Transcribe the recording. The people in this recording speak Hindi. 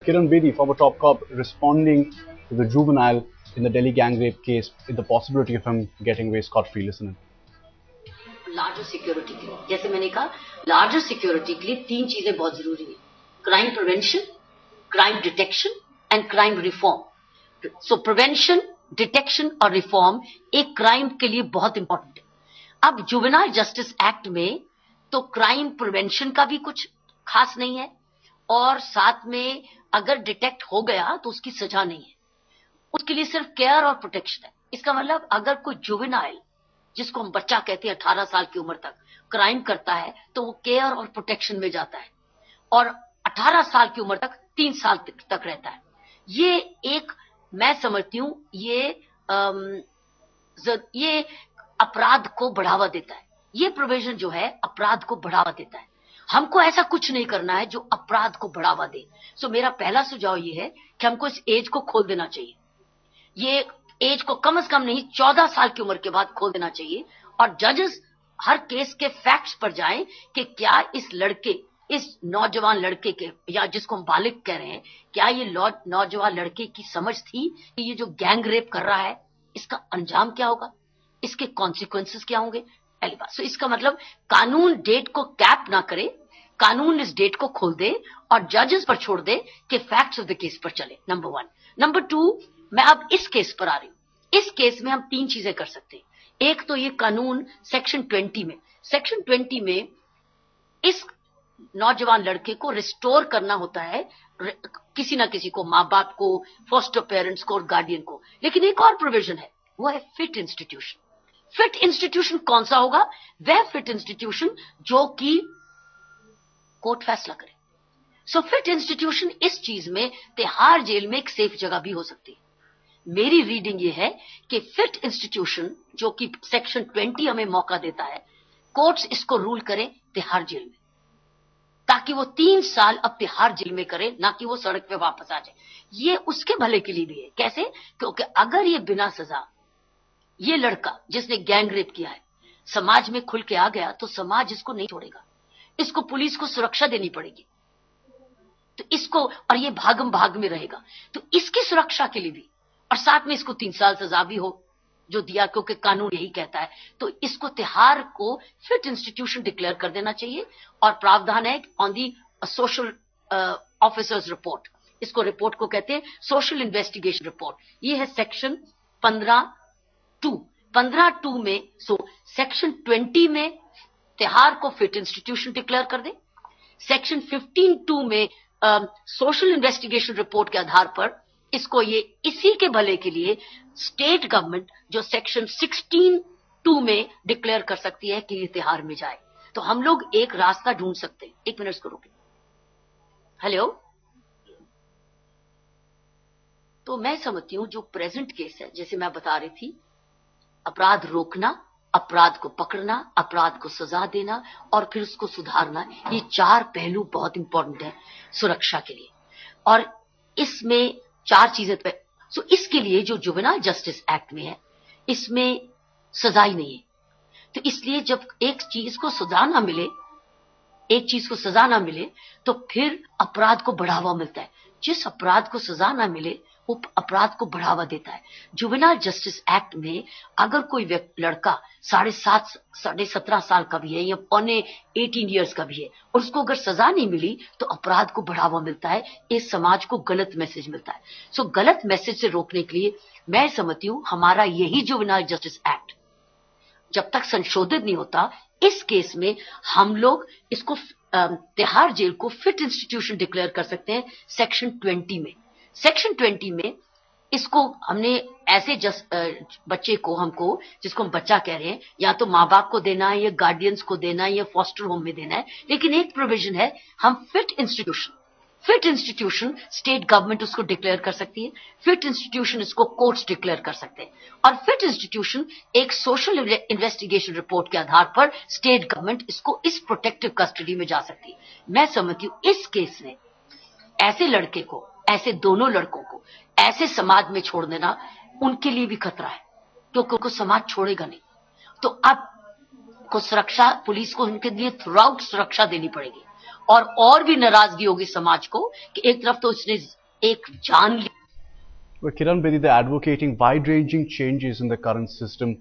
Kiran Bedi, former top cop, responding to the juvenile in the Delhi gang rape case, with the possibility of him getting away scot-free. Listen in. Larger security के लिए, जैसे मैंने कहा, लार्जर सिक्योरिटी के लिए तीन चीजें बहुत जरूरी है: crime prevention, crime detection and crime reform. So prevention, detection और रिफॉर्म एक क्राइम के लिए बहुत इंपॉर्टेंट है। अब जुवेनाइल जस्टिस एक्ट में तो क्राइम प्रिवेंशन का भी कुछ खास नहीं है, और साथ में अगर डिटेक्ट हो गया तो उसकी सजा नहीं है, उसके लिए सिर्फ केयर और प्रोटेक्शन है। इसका मतलब अगर कोई जुवेनाइल, जिसको हम बच्चा कहते हैं, 18 साल की उम्र तक क्राइम करता है तो वो केयर और प्रोटेक्शन में जाता है, और 18 साल की उम्र तक 3 साल तक रहता है। ये एक, मैं समझती हूं, ये अपराध को बढ़ावा देता है। ये प्रोविजन जो है अपराध को बढ़ावा देता है। हमको ऐसा कुछ नहीं करना है जो अपराध को बढ़ावा दे। सो मेरा पहला सुझाव ये है कि हमको इस एज को खोल देना चाहिए। ये एज को कम से कम नहीं, 14 साल की उम्र के बाद खोल देना चाहिए, और जजेस हर केस के फैक्ट्स पर जाएं कि क्या इस लड़के, इस नौजवान लड़के के, या जिसको हम बालिग कह रहे हैं, क्या ये नौजवान लड़के की समझ थी कि ये जो गैंग रेप कर रहा है इसका अंजाम क्या होगा, इसके कॉन्सिक्वेंसेस क्या होंगे। पहली बात। सो इसका मतलब कानून डेट को कैप ना करे, कानून इस डेट को खोल दे और जजेस पर छोड़ दे कि फैक्ट्स ऑफ द केस पर चले। नंबर 1। नंबर 2, मैं अब इस केस पर आ रही हूं। इस केस में हम 3 चीजें कर सकते हैं। एक तो ये कानून सेक्शन 20 में इस नौजवान लड़के को रिस्टोर करना होता है, किसी ना किसी को, माँ बाप को, फॉस्टर पेरेंट्स को और गार्डियन को। लेकिन एक और प्रोविजन है, वो है फिट इंस्टीट्यूशन। फिट इंस्टीट्यूशन कौन सा होगा? वह फिट इंस्टीट्यूशन जो कि कोर्ट फैसला करे। सो फिट इंस्टीट्यूशन इस चीज में तिहाड़ जेल में एक सेफ जगह भी हो सकती है। मेरी रीडिंग ये है कि फिट इंस्टीट्यूशन जो कि सेक्शन 20 हमें मौका देता है, कोर्ट्स इसको रूल करें तिहाड़ जेल में, ताकि वो 3 साल अब तिहाड़ जेल में करे, ना कि वो सड़क पे वापस आ जाए। ये उसके भले के लिए भी है। कैसे? क्योंकि अगर ये बिना सजा, ये लड़का जिसने गैंग रेप किया है, समाज में खुल के आ गया तो समाज इसको नहीं छोड़ेगा, इसको पुलिस को सुरक्षा देनी पड़ेगी, तो इसको, और ये भागम भाग में रहेगा, तो इसकी सुरक्षा के लिए भी, और साथ में इसको 3 साल सजा भी हो जो दिया, क्योंकि कानून यही कहता है, तो इसको तिहाड़ को फिट इंस्टीट्यूशन डिक्लेयर कर देना चाहिए। और प्रावधान है on the social officers report, इसको रिपोर्ट को कहते हैं सोशल इन्वेस्टिगेशन रिपोर्ट। ये है सेक्शन 15(2) में। सो सेक्शन 20 में तिहाड़ को फिट इंस्टीट्यूशन डिक्लेयर कर दे, सेक्शन 15(2) में सोशल इन्वेस्टिगेशन रिपोर्ट के आधार पर इसको, ये इसी के भले के लिए स्टेट गवर्नमेंट जो सेक्शन 16(2) में डिक्लेयर कर सकती है कि ये तिहाड़ में जाए। तो हम लोग एक रास्ता ढूंढ सकते हैं। 1 मिनट को रोके। हेलो। तो मैं समझती हूं जो प्रेजेंट केस है, जैसे मैं बता रही थी, अपराध रोकना, अपराध को पकड़ना, अपराध को सजा देना और फिर उसको सुधारना, ये 4 पहलू बहुत इंपॉर्टेंट है सुरक्षा के लिए। और इसमें 4 चीजें सो इसके लिए जो जुवेनाइल जस्टिस एक्ट में है, इसमें सजा ही नहीं है। तो इसलिए जब एक चीज को सजा ना मिले तो फिर अपराध को बढ़ावा मिलता है। जिस अपराध को सजा ना मिले वो अपराध को बढ़ावा देता है। जुवेनाइल जस्टिस एक्ट में अगर कोई लड़का 17.5 साल का भी है या पौने 18 ईयर्स का भी है और उसको अगर सजा नहीं मिली तो अपराध को बढ़ावा मिलता है, इस समाज को गलत मैसेज मिलता है। सो गलत मैसेज से रोकने के लिए मैं समझती हूं हमारा यही जुवेनाइल जस्टिस एक्ट जब तक संशोधित नहीं होता, इस केस में हम लोग इसको तिहाड़ जेल को फिट इंस्टीट्यूशन डिक्लेयर कर सकते हैं सेक्शन 20 में। सेक्शन 20 में इसको हमने ऐसे बच्चे को, हमको जिसको हम बच्चा कह रहे हैं, या तो माँ बाप को देना है या गार्डियंस को देना है या फॉस्टर होम में देना है, लेकिन एक प्रोविजन है, हम फिट इंस्टीट्यूशन स्टेट गवर्नमेंट उसको डिक्लेयर कर सकती है, फिट इंस्टीट्यूशन इसको कोर्ट्स डिक्लेयर कर सकते हैं, और फिट इंस्टीट्यूशन एक सोशल इन्वेस्टिगेशन रिपोर्ट के आधार पर स्टेट गवर्नमेंट इसको इस प्रोटेक्टिव कस्टडी में जा सकती है। मैं समझती हूँ इस केस में ऐसे लड़के को, ऐसे दोनों लड़कों को ऐसे समाज में छोड़ देना उनके लिए भी खतरा है, क्योंकि उनको समाज छोड़ेगा नहीं। तो अब को सुरक्षा, पुलिस को उनके लिए थ्रू आउट सुरक्षा देनी पड़ेगी, और भी नाराजगी होगी समाज को कि एक तरफ तो उसने एक जान ली। But Kiran Bedi, they're advocating wide-ranging changes in the current system